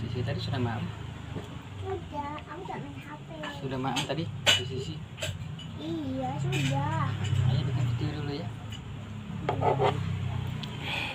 Sisi tadi sudah maaf. Sudah, aku tak main HP. Sudah maaf tadi di Sisi. Iya, sudah. Ayo bikin video dulu ya.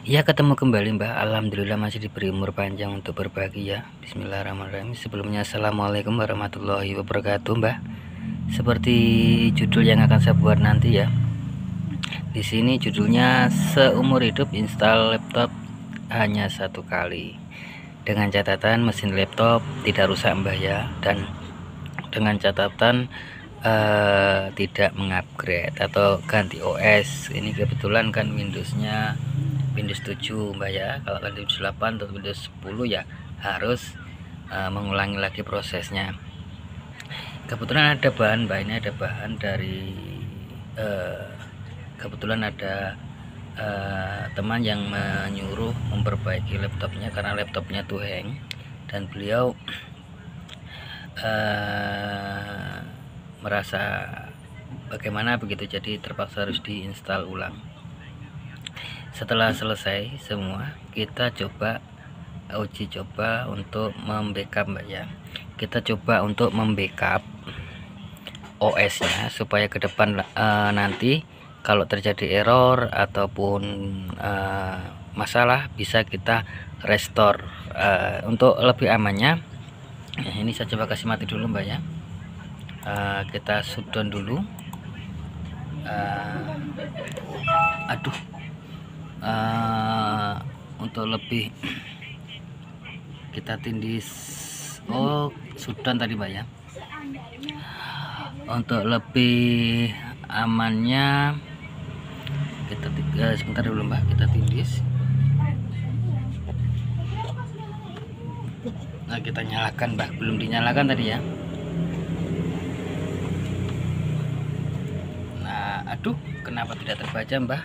Ya, ketemu kembali Mbah. Alhamdulillah masih diberi umur panjang untuk berbagi ya. Bismillahirrahmanirrahim. Sebelumnya assalamualaikum warahmatullahi wabarakatuh Mbah. Seperti judul yang akan saya buat nanti ya. Di sini judulnya seumur hidup install laptop hanya 1 kali. Dengan catatan mesin laptop tidak rusak Mbah ya, dan dengan catatan tidak mengupgrade atau ganti OS. Ini kebetulan kan Windowsnya Windows 7 Mbak ya. Kalau Windows 8 atau Windows 10 ya harus mengulangi lagi prosesnya. Kebetulan ada bahan Mbak, ini ada bahan dari kebetulan ada teman yang menyuruh memperbaiki laptopnya karena laptopnya tuh hang, dan beliau merasa bagaimana begitu, jadi terpaksa harus diinstal ulang. Setelah selesai semua, kita coba uji coba untuk membackup Mbak ya. Kita coba untuk membackup OS nya supaya ke depan nanti kalau terjadi error ataupun masalah bisa kita restore. Untuk lebih amannya, ini saya coba kasih mati dulu Mbak ya. Kita shutdown dulu. Untuk lebih kita tindis. Oh, shutdown tadi Mbak ya. Untuk lebih amannya kita sebentar dulu Mbak, kita tindis. Nah, kita nyalakan Mbak, belum dinyalakan tadi ya. Nah, aduh, kenapa tidak terbaca Mbak?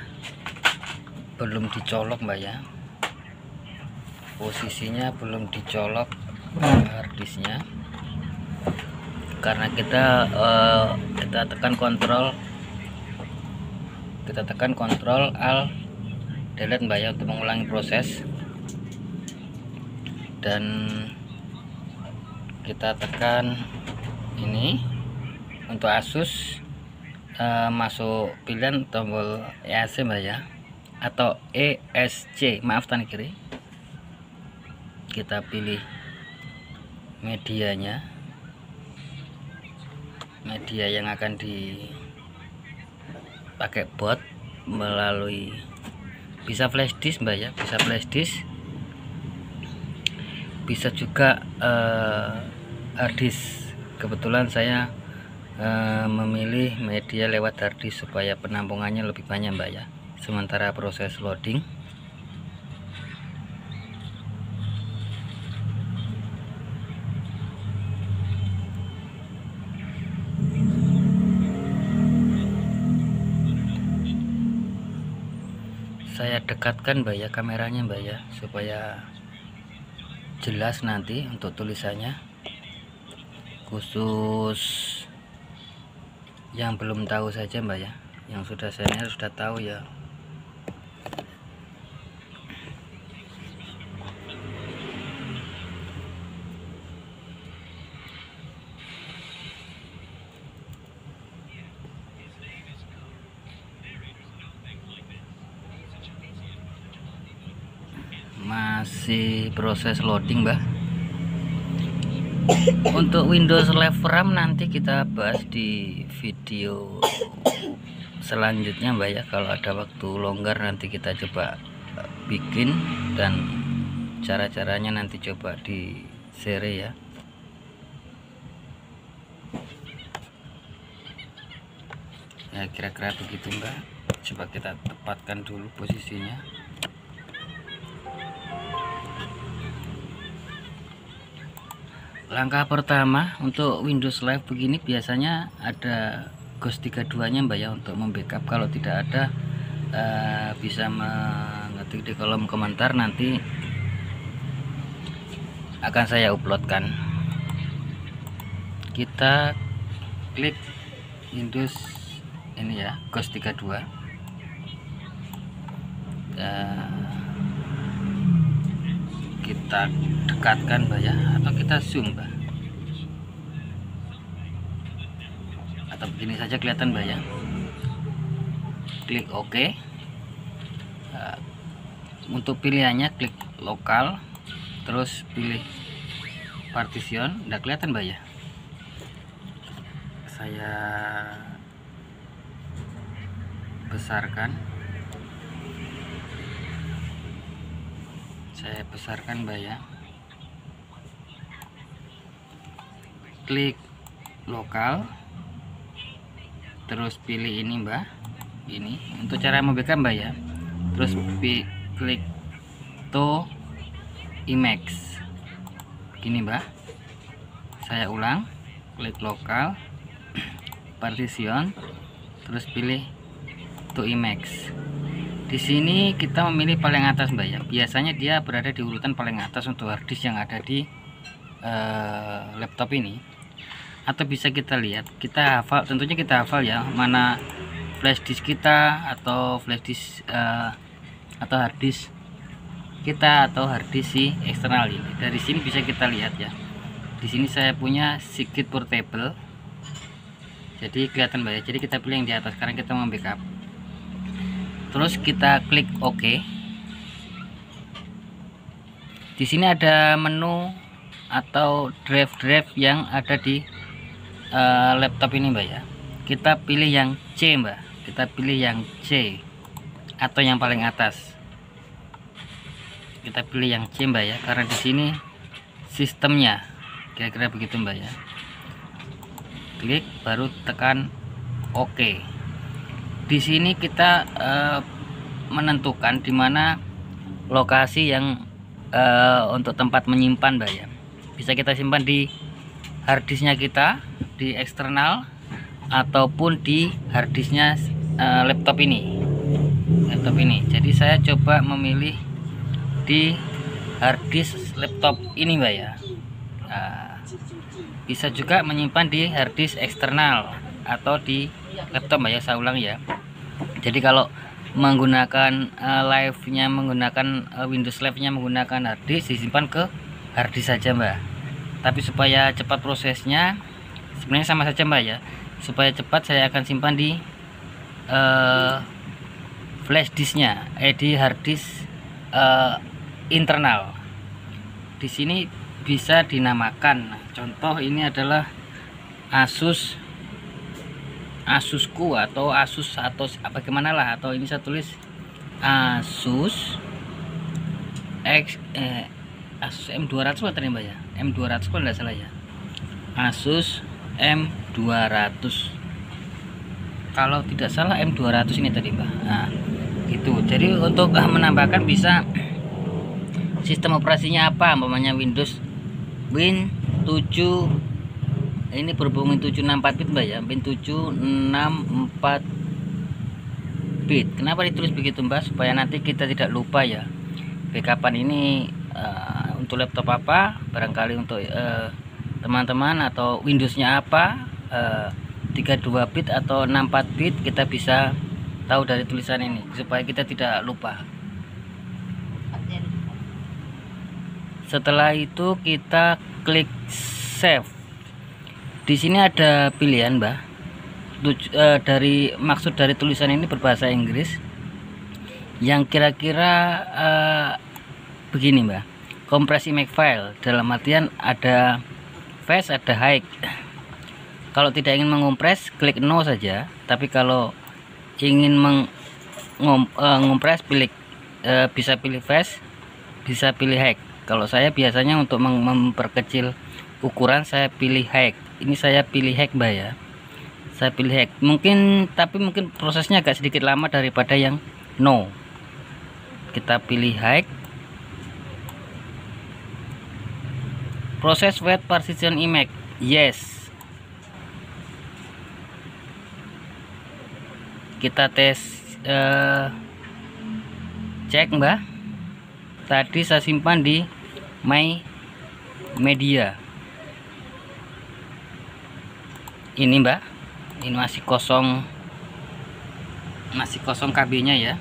Belum dicolok Mbak ya. Posisinya belum dicolok harddisknya. Karena kita tekan kontrol, alt delete Mbak ya untuk mengulangi proses, dan kita tekan ini untuk Asus. Masuk pilihan tombol ESC Mbak ya, atau ESC, maaf tangan kiri. Kita pilih medianya, media yang akan dipakai bot melalui, bisa flash disk Mbak ya, bisa flash disk, bisa juga hard disk. Kebetulan saya memilih media lewat hard disk supaya penampungannya lebih banyak Mbak ya, sementara proses loading. Saya dekatkan Mbak ya kameranya Mbak ya, supaya jelas nanti untuk tulisannya. Khusus yang belum tahu saja Mbak ya, yang sudah senior sudah tahu ya. Masih proses loading Mbak. Untuk Windows Live RAM nanti kita bahas di video selanjutnya Mbak ya. Kalau ada waktu longgar nanti kita coba bikin, dan cara-caranya nanti coba di share ya. Ya kira-kira begitu Mbak. Coba kita tepatkan dulu posisinya. Langkah pertama untuk Windows Live begini biasanya ada Ghost 32 nya Mbak ya, untuk membackup. Kalau tidak ada bisa mengetik di kolom komentar, nanti akan saya uploadkan. Kita klik Windows ini ya, Ghost 32. Kita dekatkan mbak ya, atau kita zoom mbak, atau begini saja kelihatan mbak ya. Klik OK. Untuk pilihannya klik lokal, terus pilih partition. Udah kelihatan mbak ya. Saya besarkan, mbak ya. Klik lokal, terus pilih ini mbak, ini untuk cara membackup mbak ya. Terus klik to image gini mbak. Saya ulang, klik lokal, partition, terus pilih to image. Di sini kita memilih paling atas mbak ya. Biasanya dia berada di urutan paling atas untuk harddisk yang ada di laptop ini. Atau bisa kita lihat, kita hafal, tentunya kita hafal ya, mana flash disk kita atau flash disk atau harddisk kita, atau harddisk si eksternal ini. Dari sini bisa kita lihat ya. Di sini saya punya Seagate portable. Jadi kelihatan mbak ya. Jadi kita pilih yang di atas karena kita mau backup. Terus kita klik OK. Di sini ada menu atau drive yang ada di laptop ini mbak ya. Kita pilih yang C mbak. Kita pilih yang C atau yang paling atas. Kita pilih yang C mbak ya, karena di sini sistemnya. Kira-kira begitu mbak ya. Klik baru tekan OK. Di sini kita menentukan di mana lokasi yang untuk tempat menyimpan mbak ya. Bisa kita simpan di harddisknya kita, di eksternal, ataupun di harddisknya laptop ini. Jadi saya coba memilih di harddisk laptop ini mbak ya. Bisa juga menyimpan di harddisk eksternal atau di laptop mbak ya. Saya ulang ya. Jadi kalau menggunakan live-nya, menggunakan Windows Live-nya menggunakan harddisk, disimpan ke harddisk saja mbak. Tapi supaya cepat prosesnya, sebenarnya sama saja mbak ya. Supaya cepat saya akan simpan di flash disknya, di harddisk internal. Di sini bisa dinamakan. Contoh ini adalah Asusku atau Asus atau bagaimana lah, atau ini saya tulis Asus Asus M200 tadi mbak ya. M200 kalau tidak salah ya. Asus M200. Kalau tidak salah M200 ini tadi mbak. Nah, itu. Jadi untuk menambahkan bisa sistem operasinya apa, umpamanya Windows Win 7 ini berhubung Win 7 64 bit mbak ya. Win 7 64 bit. Kenapa ditulis begitu mbak? Supaya nanti kita tidak lupa ya. Backupan ini untuk laptop apa, barangkali untuk teman-teman, atau Windowsnya apa, 32 bit atau 64 bit, kita bisa tahu dari tulisan ini supaya kita tidak lupa. Setelah itu kita klik save. Di sini ada pilihan mbak. Maksud dari tulisan ini berbahasa Inggris yang kira-kira begini mbak. Compress image file, dalam artian ada fast, ada high. Kalau tidak ingin mengompres, klik no saja. Tapi kalau ingin mengompres, bisa pilih fast, bisa pilih high. Kalau saya biasanya untuk memperkecil ukuran, saya pilih high. Ini saya pilih high mbak ya. Saya pilih high. Tapi mungkin prosesnya agak sedikit lama daripada yang no. Kita pilih high. Proses wet partition image, yes. Kita tes, cek mbak. Tadi saya simpan di my media. Ini mbak, ini masih kosong KB-nya ya.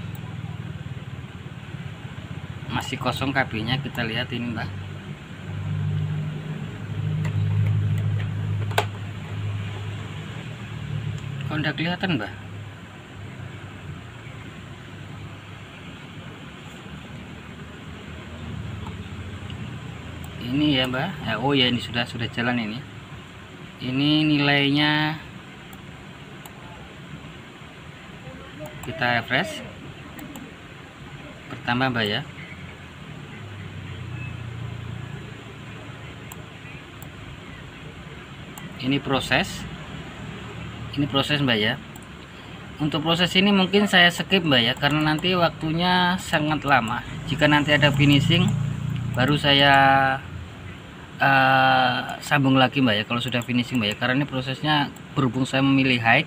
Masih kosong KB-nya, kita lihat ini mbak. Kok udah kelihatan mbak? Ini ya mbak. Oh ya, ini sudah jalan ini. Ini nilainya kita refresh. Pertama mbak ya. Ini proses mbak ya. Untuk proses ini mungkin saya skip mbak ya, karena nanti waktunya sangat lama. Jika nanti ada finishing baru saya sambung lagi mbak ya, kalau sudah finishing mbak ya. Karena ini prosesnya, berhubung saya memilih high,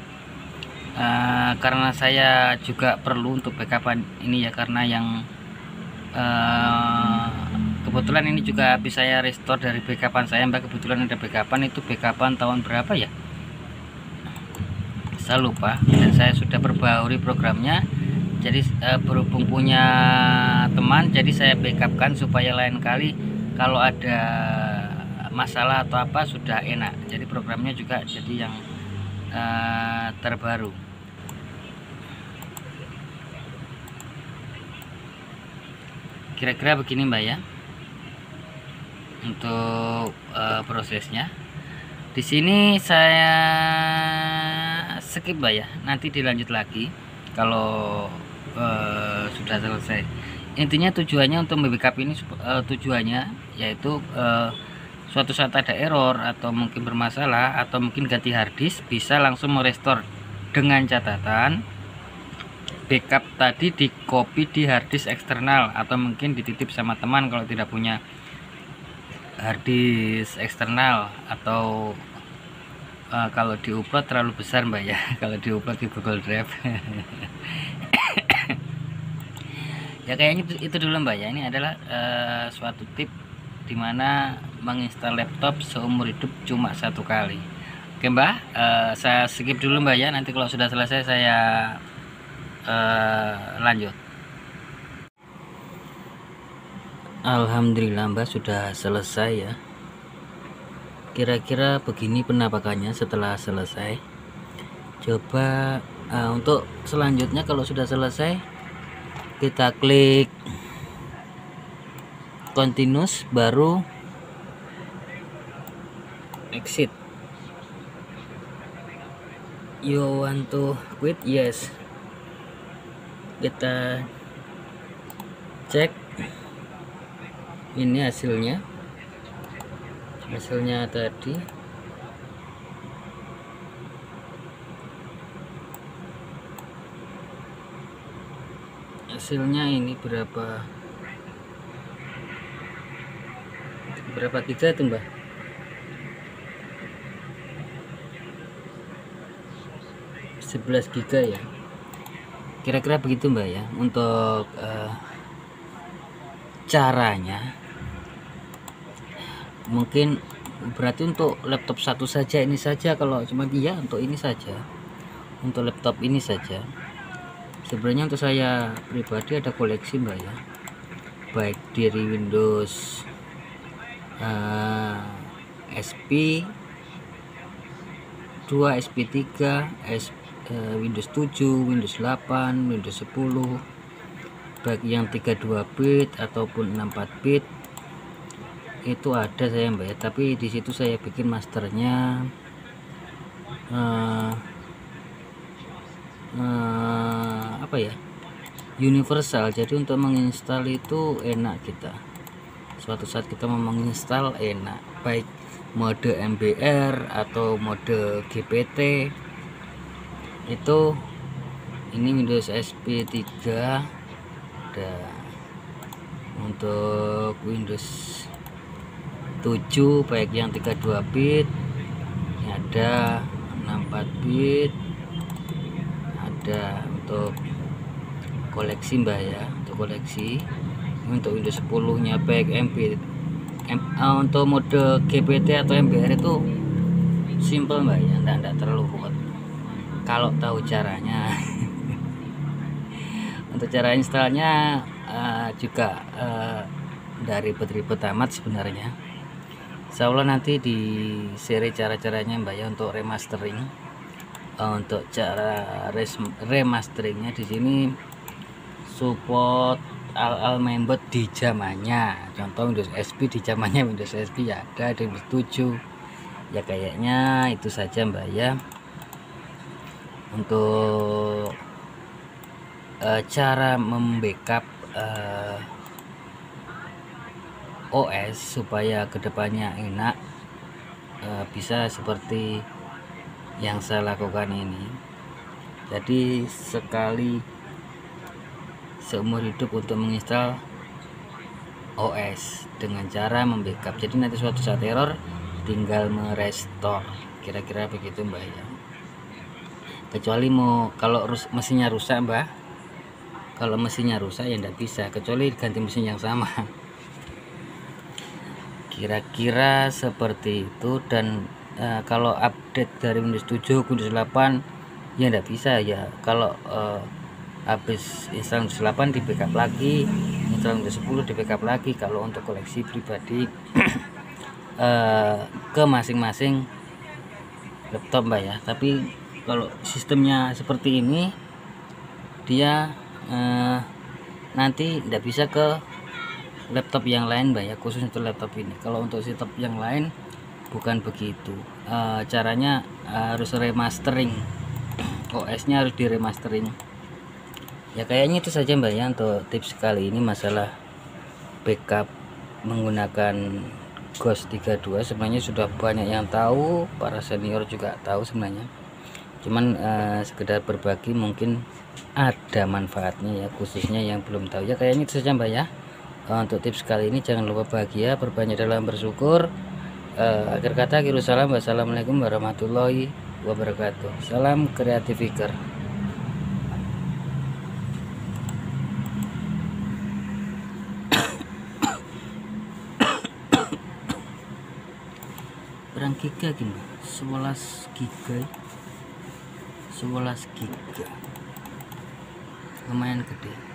karena saya juga perlu untuk backupan ini ya, karena yang kebetulan ini juga habis saya restore dari backupan saya mbak. Kebetulan ada backupan, itu backupan tahun berapa ya, saya lupa, dan saya sudah perbaharui programnya. Jadi berhubung punya teman, jadi saya backupkan supaya lain kali kalau ada masalah atau apa sudah enak. Jadi programnya juga jadi yang terbaru. Kira-kira begini mbak ya untuk prosesnya. Di sini saya skip mbak ya, nanti dilanjut lagi kalau sudah selesai. Intinya tujuannya untuk backup ini, tujuannya yaitu suatu saat ada error atau mungkin bermasalah atau mungkin ganti harddisk, bisa langsung merestore dengan catatan backup tadi di copy di harddisk eksternal, atau mungkin dititip sama teman kalau tidak punya harddisk eksternal, atau kalau diupload terlalu besar mbak ya, kalau diupload di Google Drive. Ya kayaknya itu dulu mbak ya. Ini adalah suatu tip dimana menginstal laptop seumur hidup cuma 1 kali. Oke mbak, saya skip dulu mbak ya, nanti kalau sudah selesai saya lanjut. Alhamdulillah mbak sudah selesai ya. Kira-kira begini penampakannya setelah selesai. Coba untuk selanjutnya kalau sudah selesai, kita klik continuous, baru exit. You want to quit? Yes. Kita cek ini hasilnya tadi. Hasilnya ini berapa giga itu mbak? Sebelas giga ya, kira-kira begitu mbak ya. Untuk caranya mungkin berarti untuk laptop satu saja, ini saja. Kalau cuma dia untuk ini saja, untuk laptop ini saja. Sebenarnya untuk saya pribadi ada koleksi mbak ya, baik dari Windows SP 2, SP3, Windows 7, Windows 8, Windows 10, baik yang 32 bit ataupun 64 bit itu ada saya mbak ya. Tapi di situ saya bikin masternya apa ya, universal. Jadi untuk menginstal itu enak, kita suatu saat kita mau menginstal enak, baik mode MBR atau mode GPT. Itu ini Windows SP3 ada, untuk Windows 7 baik yang 32 bit ini ada, 64 bit ada. Untuk koleksi mbak ya, untuk koleksi untuk Windows 10 nya baik untuk mode GPT atau MBR itu simple mbak ya, enggak terlalu ruwet kalau tahu caranya. Untuk cara installnya juga dari ribet amat sebenarnya. Insya Allah nanti di seri cara-caranya mbak ya untuk remastering. Untuk cara remasteringnya di sini support al member di zamannya, contoh Windows XP di zamannya Windows XP ya ada di Windows 7 ya, kayaknya itu saja Mbak ya untuk cara membackup OS supaya kedepannya enak, bisa seperti yang saya lakukan ini. Jadi sekali seumur hidup untuk menginstal OS dengan cara membackup, jadi nanti suatu saat error tinggal merestore, kira-kira begitu Mbak ya. Kecuali kalau mesinnya rusak Mbak, kalau mesinnya rusak ya tidak bisa, kecuali ganti mesin yang sama. Kira-kira seperti itu. Dan kalau update dari Windows 7 ke Windows 8 ya tidak bisa ya, kalau habis install Windows 8 di backup lagi, install Windows 10 di backup lagi, kalau untuk koleksi pribadi ke masing-masing laptop Mbak ya. Tapi kalau sistemnya seperti ini dia nanti tidak bisa ke laptop yang lain Mbak ya, khusus untuk laptop ini. Kalau untuk laptop yang lain bukan begitu, caranya harus remastering, OS nya harus diremastering ya. Kayaknya itu saja Mbak ya untuk tips kali ini masalah backup menggunakan Ghost 32. Sebenarnya sudah banyak yang tahu, para senior juga tahu sebenarnya, cuman sekedar berbagi mungkin ada manfaatnya ya, khususnya yang belum tahu ya. Kayaknya itu saja Mbak ya untuk tips kali ini. Jangan lupa bahagia, berbanyak dalam bersyukur. Akhir kata salam, wassalamualaikum warahmatullahi wabarakatuh. Salam Creative Picker. Berang giga gini, 11 giga, lumayan gede.